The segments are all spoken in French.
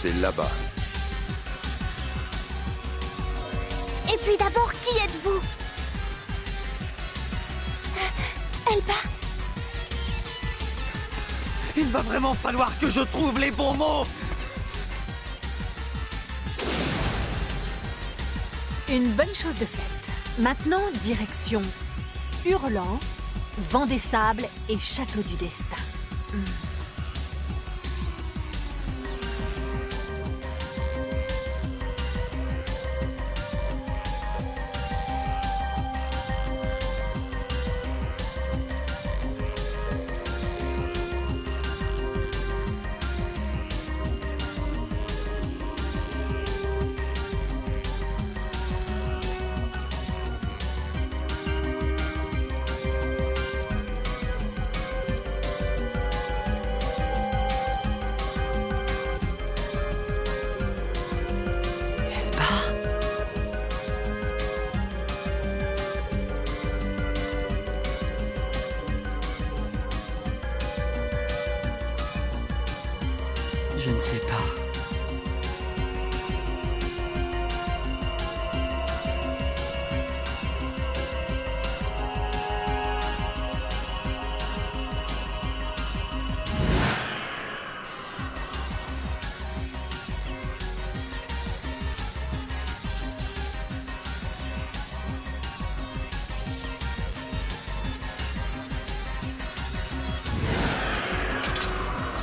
c'est là-bas. Et puis d'abord, qui êtes-vous? Elba? Il va vraiment falloir que je trouve les bons mots. Une bonne chose de faite. Maintenant, direction Hurlant, Vent des Sables et Château du Destin. Je ne sais pas.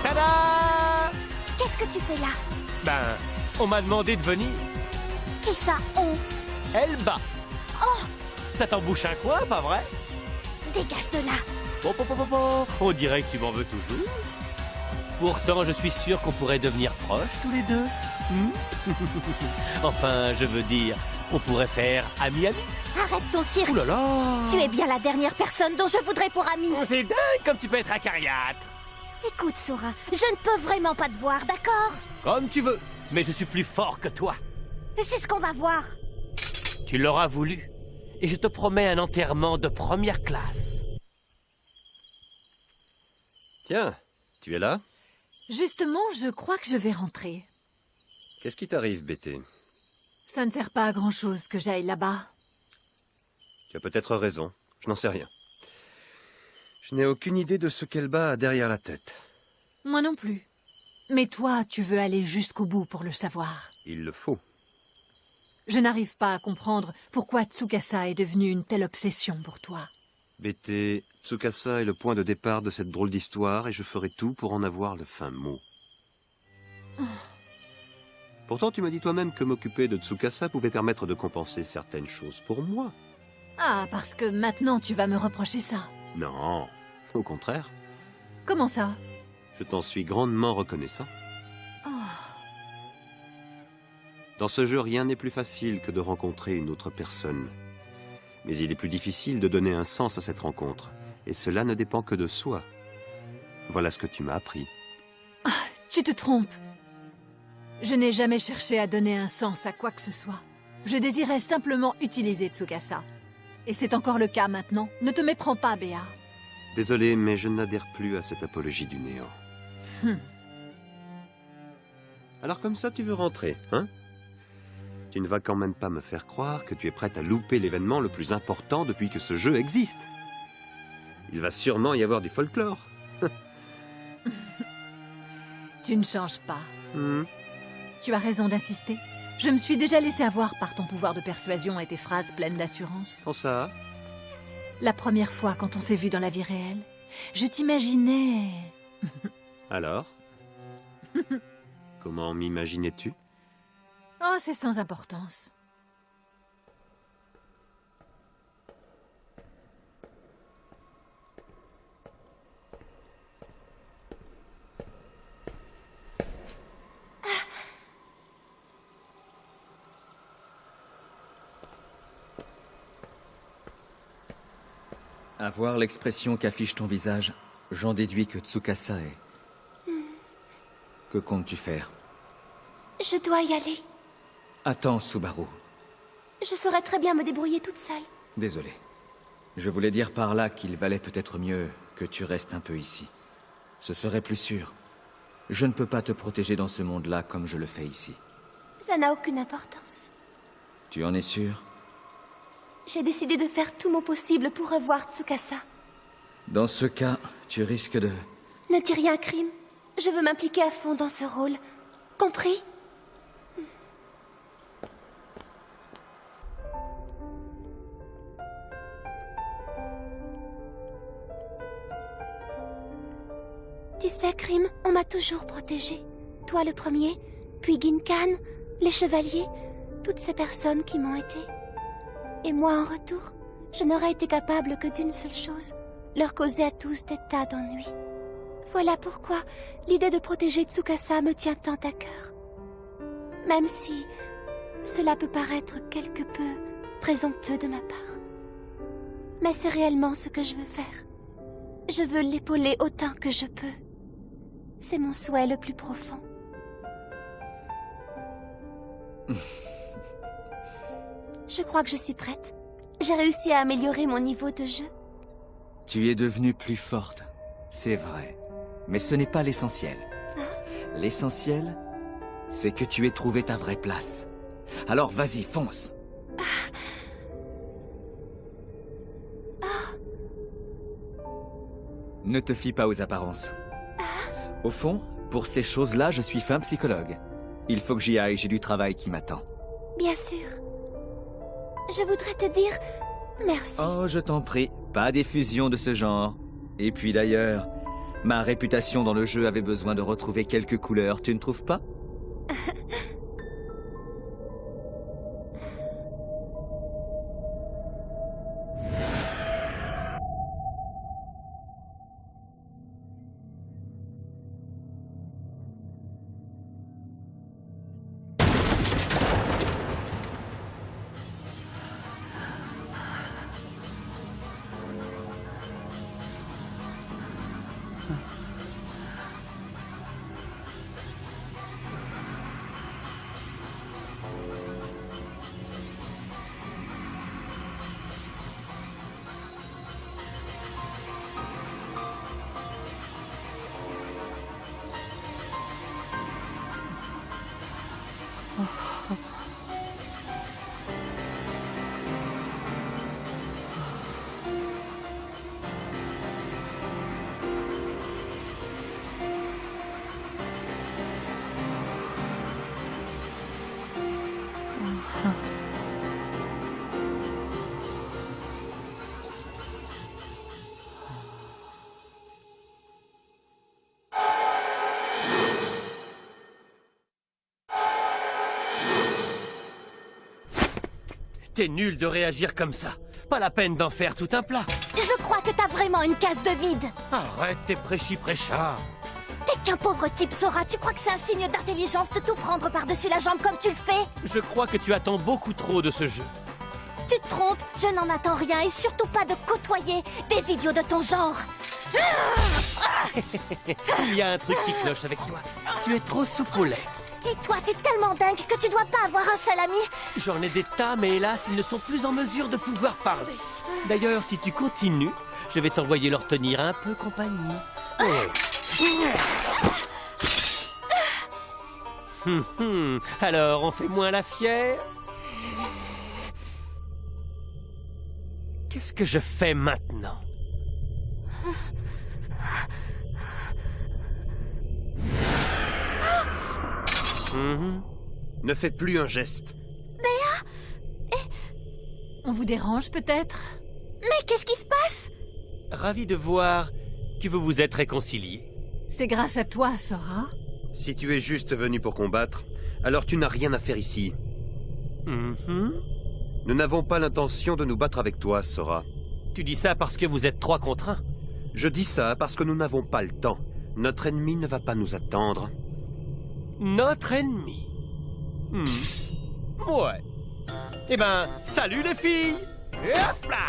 Tada! Qu'est-ce que tu fais là? Ben, on m'a demandé de venir. Qui ça, on? Elba. Oh! Ça t'embouche un coin, pas vrai? Dégage de là! On dirait que tu m'en veux toujours. Pourtant, je suis sûr qu'on pourrait devenir proches tous les deux. Enfin, je veux dire, on pourrait faire ami-ami. Arrête ton cirque! Ouh là là! Tu es bien la dernière personne dont je voudrais pour amie. C'est dingue comme tu peux être acariâtre. Écoute, Sora, je ne peux vraiment pas te voir, d'accord? Comme tu veux, mais je suis plus fort que toi. C'est ce qu'on va voir. Tu l'auras voulu. Et je te promets un enterrement de première classe. Tiens, tu es là? Justement, je crois que je vais rentrer. Qu'est-ce qui t'arrive, Bété? Ça ne sert pas à grand-chose que j'aille là-bas. Tu as peut-être raison, je n'en sais rien. Je n'ai aucune idée de ce qu'Elba a derrière la tête. Moi non plus. Mais toi, tu veux aller jusqu'au bout pour le savoir. Il le faut. Je n'arrive pas à comprendre pourquoi Tsukasa est devenue une telle obsession pour toi. Bété, Tsukasa est le point de départ de cette drôle d'histoire et je ferai tout pour en avoir le fin mot. Pourtant, tu m'as dit toi-même que m'occuper de Tsukasa pouvait permettre de compenser certaines choses pour moi. Ah, parce que maintenant tu vas me reprocher ça. Non, au contraire. Comment ça? Je t'en suis grandement reconnaissant. Oh. Dans ce jeu, rien n'est plus facile que de rencontrer une autre personne. Mais il est plus difficile de donner un sens à cette rencontre. Et cela ne dépend que de soi. Voilà ce que tu m'as appris. Ah, tu te trompes. Je n'ai jamais cherché à donner un sens à quoi que ce soit. Je désirais simplement utiliser Tsukasa. Et c'est encore le cas maintenant. Ne te méprends pas, Béa. Désolé, mais je n'adhère plus à cette apologie du néant. Alors comme ça, tu veux rentrer, hein? Tu ne vas quand même pas me faire croire que tu es prête à louper l'événement le plus important depuis que ce jeu existe. Il va sûrement y avoir du folklore. Tu ne changes pas. Tu as raison d'insister. Je me suis déjà laissé avoir par ton pouvoir de persuasion et tes phrases pleines d'assurance. Sans ça? La première fois, quand on s'est vu dans la vie réelle, je t'imaginais... Alors? Comment m'imaginais-tu? Oh, c'est sans importance. À voir l'expression qu'affiche ton visage, j'en déduis que Tsukasa est... Que comptes-tu faire? Je dois y aller. Attends, Subaru. Je saurais très bien me débrouiller toute seule. Désolé. Je voulais dire par là qu'il valait peut-être mieux que tu restes un peu ici. Ce serait plus sûr. Je ne peux pas te protéger dans ce monde-là comme je le fais ici. Ça n'a aucune importance. Tu en es sûr? J'ai décidé de faire tout mon possible pour revoir Tsukasa. Dans ce cas, tu risques de... Ne dis rien, Crime. Je veux m'impliquer à fond dans ce rôle. Compris? Tu sais, Crime, on m'a toujours protégée. Toi le premier, puis Ginkan, les chevaliers, toutes ces personnes qui m'ont aidé. Et moi, en retour, je n'aurais été capable que d'une seule chose, leur causer à tous des tas d'ennuis. Voilà pourquoi l'idée de protéger Tsukasa me tient tant à cœur. Même si cela peut paraître quelque peu présomptueux de ma part. Mais c'est réellement ce que je veux faire. Je veux l'épauler autant que je peux. C'est mon souhait le plus profond. Je crois que je suis prête. J'ai réussi à améliorer mon niveau de jeu. Tu es devenue plus forte, c'est vrai. Mais ce n'est pas l'essentiel. L'essentiel, c'est que tu aies trouvé ta vraie place. Alors vas-y, fonce. Ne te fie pas aux apparences. Au fond, pour ces choses-là, je suis fin psychologue. Il faut que j'y aille, j'ai du travail qui m'attend. Bien sûr. Je voudrais te dire merci. Oh, je t'en prie, pas d'effusion de ce genre. Et puis d'ailleurs, ma réputation dans le jeu avait besoin de retrouver quelques couleurs, tu ne trouves pas? T'es nul de réagir comme ça. Pas la peine d'en faire tout un plat. Je crois que t'as vraiment une case de vide. Arrête tes prêchis-prêchards. T'es qu'un pauvre type, Sora. Tu crois que c'est un signe d'intelligence de tout prendre par-dessus la jambe comme tu le fais? Je crois que tu attends beaucoup trop de ce jeu. Tu te trompes, je n'en attends rien et surtout pas de côtoyer des idiots de ton genre. Il y a un truc qui cloche avec toi. Tu es trop soupe au lait. Et toi, t'es tellement dingue que tu dois pas avoir un seul ami. J'en ai des tas, mais hélas, ils ne sont plus en mesure de pouvoir parler. D'ailleurs, si tu continues, je vais t'envoyer leur tenir un peu compagnie. Alors, on fait moins la fière? Qu'est-ce que je fais maintenant? Ne fais plus un geste. On vous dérange peut-être? Mais qu'est-ce qui se passe? Ravi de voir que vous vous êtes réconciliés. C'est grâce à toi, Sora. Si tu es juste venu pour combattre, alors tu n'as rien à faire ici. Nous n'avons pas l'intention de nous battre avec toi, Sora. Tu dis ça parce que vous êtes 3 contre 1. Je dis ça parce que nous n'avons pas le temps. Notre ennemi ne va pas nous attendre. Notre ennemi. Ouais. Eh ben, salut les filles. Et hop là.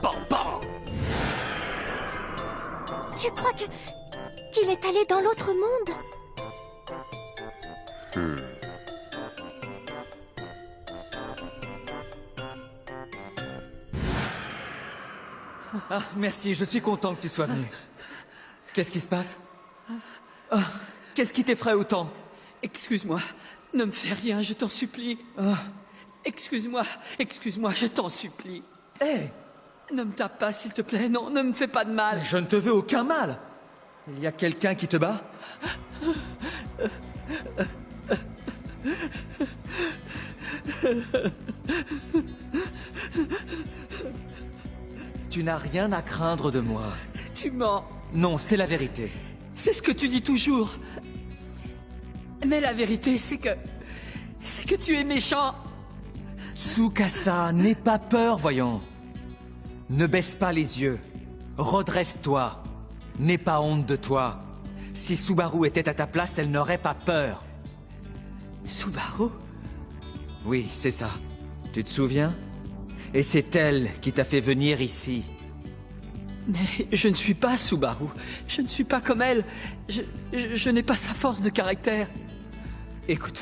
Bon, bon. Tu crois qu'il est allé dans l'autre monde? Ah, merci, je suis content que tu sois venu. Qu'est-ce qui se passe? Ah, qu'est-ce qui t'effraie autant? Excuse-moi, ne me fais rien, je t'en supplie. Excuse-moi, je t'en supplie. Hé, Ne me tape pas, s'il te plaît, non, ne me fais pas de mal. je ne te veux aucun mal. Il y a quelqu'un qui te bat? Tu n'as rien à craindre de moi. Tu mens, Non, c'est la vérité. c'est ce que tu dis toujours. Mais la vérité, c'est que tu es méchant. Tsukasa, n'aie pas peur, voyons. Ne baisse pas les yeux. Redresse-toi. N'aie pas honte de toi. Si Subaru était à ta place, elle n'aurait pas peur. Subaru? Oui, c'est ça. Tu te souviens? Et c'est elle qui t'a fait venir ici. Mais je ne suis pas Subaru. Je ne suis pas comme elle. Je n'ai pas sa force de caractère. Écoute,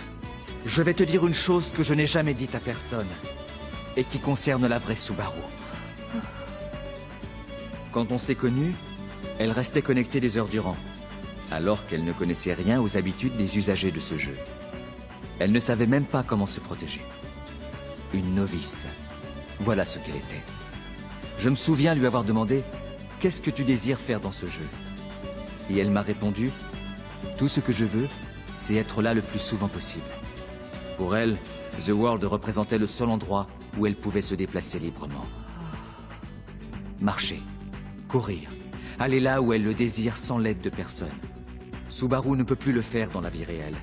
je vais te dire une chose que je n'ai jamais dite à personne. Et qui concerne la vraie Subaru. Quand on s'est connus, elle restait connectée des heures durant. Alors qu'elle ne connaissait rien aux habitudes des usagers de ce jeu. Elle ne savait même pas comment se protéger. Une novice. Voilà ce qu'elle était. Je me souviens lui avoir demandé « Qu'est-ce que tu désires faire dans ce jeu ?» Et elle m'a répondu « Tout ce que je veux, c'est être là le plus souvent possible. » Pour elle, The World représentait le seul endroit où elle pouvait se déplacer librement. Marcher, courir, aller là où elle le désire sans l'aide de personne. Subaru ne peut plus le faire dans la vie réelle.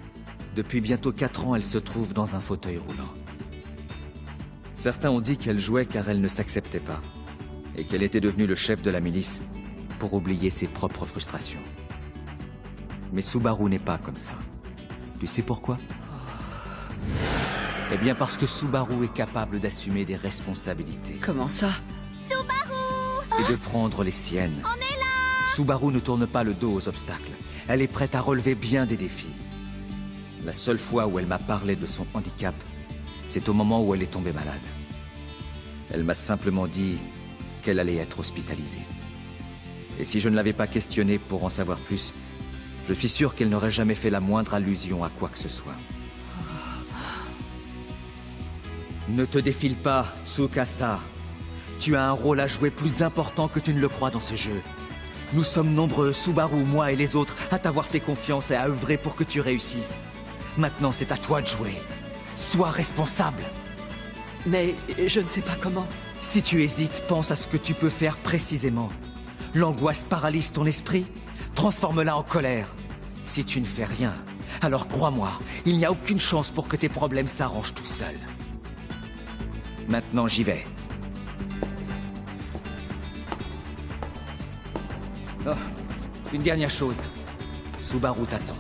Depuis bientôt 4 ans, elle se trouve dans un fauteuil roulant. Certains ont dit qu'elle jouait car elle ne s'acceptait pas, et qu'elle était devenue le chef de la milice pour oublier ses propres frustrations. Mais Subaru n'est pas comme ça. Tu sais pourquoi? Eh bien parce que Subaru est capable d'assumer des responsabilités. Comment ça? Et de prendre les siennes. On est là! Subaru ne tourne pas le dos aux obstacles. Elle est prête à relever bien des défis. La seule fois où elle m'a parlé de son handicap, c'est au moment où elle est tombée malade. Elle m'a simplement dit qu'elle allait être hospitalisée. Et si je ne l'avais pas questionnée pour en savoir plus, je suis sûr qu'elle n'aurait jamais fait la moindre allusion à quoi que ce soit. Ne te défile pas, Tsukasa. Tu as un rôle à jouer plus important que tu ne le crois dans ce jeu. Nous sommes nombreux, Subaru, moi et les autres, à t'avoir fait confiance et à œuvrer pour que tu réussisses. Maintenant, c'est à toi de jouer. Sois responsable. Mais je ne sais pas comment. Si tu hésites, pense à ce que tu peux faire précisément. L'angoisse paralyse ton esprit, transforme-la en colère. Si tu ne fais rien, alors crois-moi, il n'y a aucune chance pour que tes problèmes s'arrangent tout seuls. Maintenant, j'y vais. Oh, une dernière chose. Subaru t'attend.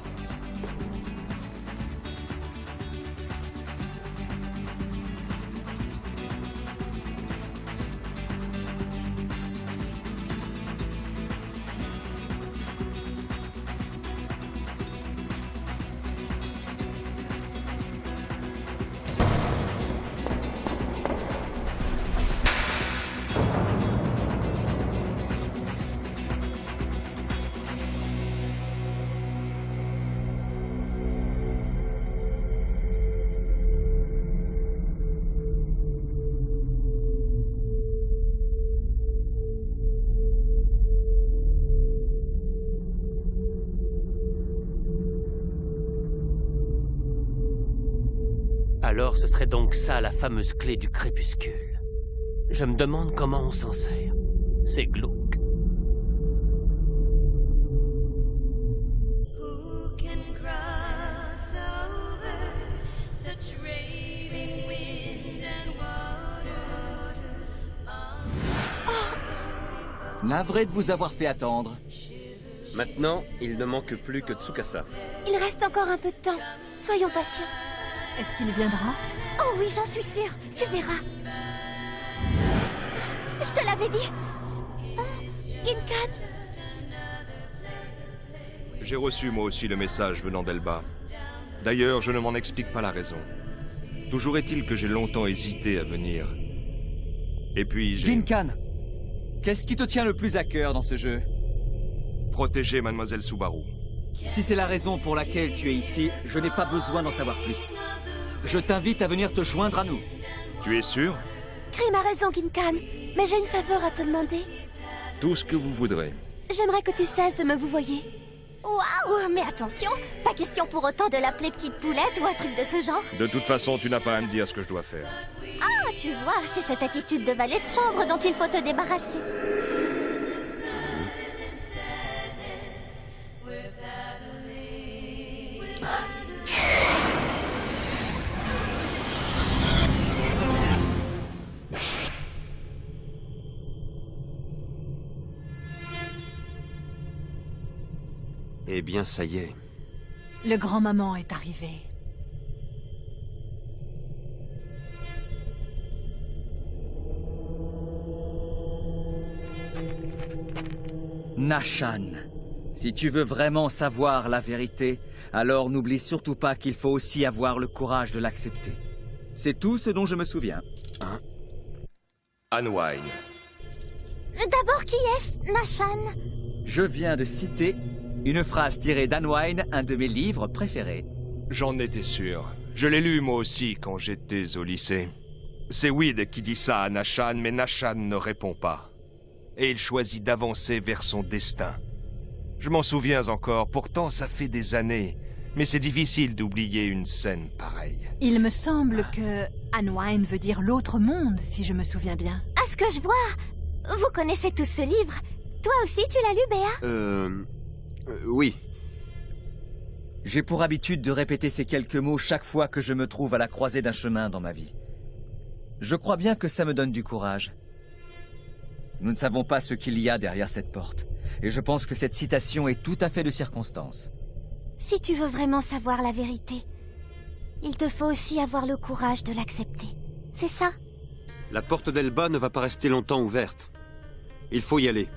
Alors ce serait donc ça la fameuse clé du crépuscule. Je me demande comment on s'en sert. C'est glauque. Who can cross over such raving wind and water? Navré de vous avoir fait attendre. Maintenant, il ne manque plus que Tsukasa. Il reste encore un peu de temps. Soyons patients. Est-ce qu'il viendra? Oh oui, j'en suis sûre. Tu verras. Je te l'avais dit. Ginkan, J'ai reçu moi aussi le message venant d'Elba. D'ailleurs, je ne m'en explique pas la raison. Toujours est-il que j'ai longtemps hésité à venir. Et puis j'ai... Ginkan, Qu'est-ce qui te tient le plus à cœur dans ce jeu? Protéger Mademoiselle Subaru. Si c'est la raison pour laquelle tu es ici, je n'ai pas besoin d'en savoir plus. Je t'invite à venir te joindre à nous. Tu es sûr? Krim a raison, Ginkan, mais j'ai une faveur à te demander. Tout ce que vous voudrez. J'aimerais que tu cesses de me vouvoyer. Waouh, mais attention, pas question pour autant de l'appeler petite poulette ou un truc de ce genre. De toute façon, tu n'as pas à me dire ce que je dois faire. Ah, tu vois, c'est cette attitude de valet de chambre dont il faut te débarrasser. Eh bien, ça y est. Le grand-maman est arrivée. Nashan, si tu veux vraiment savoir la vérité, alors n'oublie surtout pas qu'il faut aussi avoir le courage de l'accepter. C'est tout ce dont je me souviens. Anwine. D'abord, qui est-ce, Nashan? Je viens de citer une phrase tirée d'Anwine, un de mes livres préférés. J'en étais sûr. Je l'ai lu moi aussi quand j'étais au lycée. C'est Weed qui dit ça à Nashan, mais Nashan ne répond pas. Et il choisit d'avancer vers son destin. Je m'en souviens encore, pourtant ça fait des années. Mais c'est difficile d'oublier une scène pareille. Il me semble que Anwine veut dire l'autre monde, si je me souviens bien. À ce que je vois, vous connaissez tous ce livre. Toi aussi, tu l'as lu, Béa? Oui. J'ai pour habitude de répéter ces quelques mots chaque fois que je me trouve à la croisée d'un chemin dans ma vie. Je crois bien que ça me donne du courage. Nous ne savons pas ce qu'il y a derrière cette porte. Et je pense que cette citation est tout à fait de circonstance. Si tu veux vraiment savoir la vérité, il te faut aussi avoir le courage de l'accepter. C'est ça? La porte d'Elba ne va pas rester longtemps ouverte. Il faut y aller.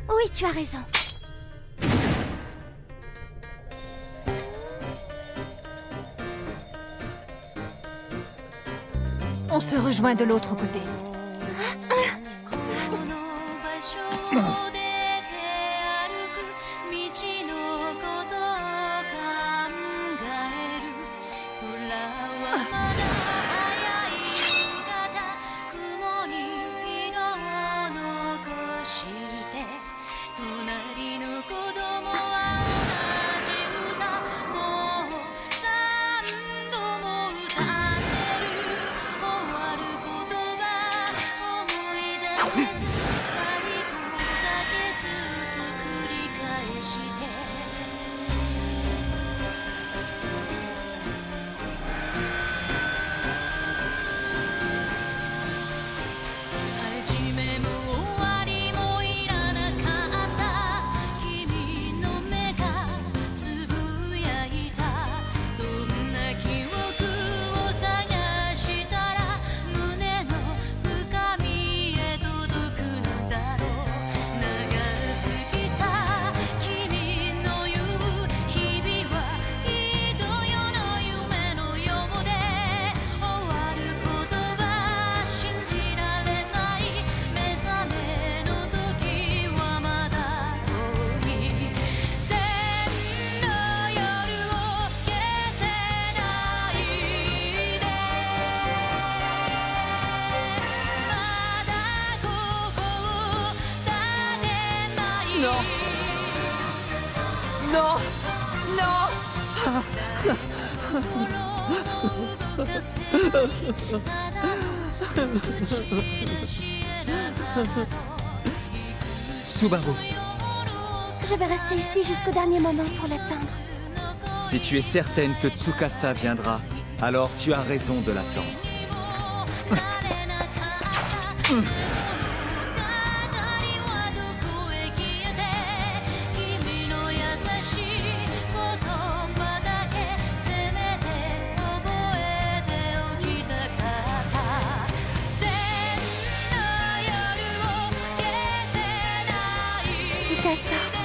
Oui, tu as raison. On se rejoint de l'autre côté. Non! Non! Subaru, Je vais rester ici jusqu'au dernier moment pour l'attendre. si tu es certaine que Tsukasa viendra, alors tu as raison de l'attendre. Tsukasa.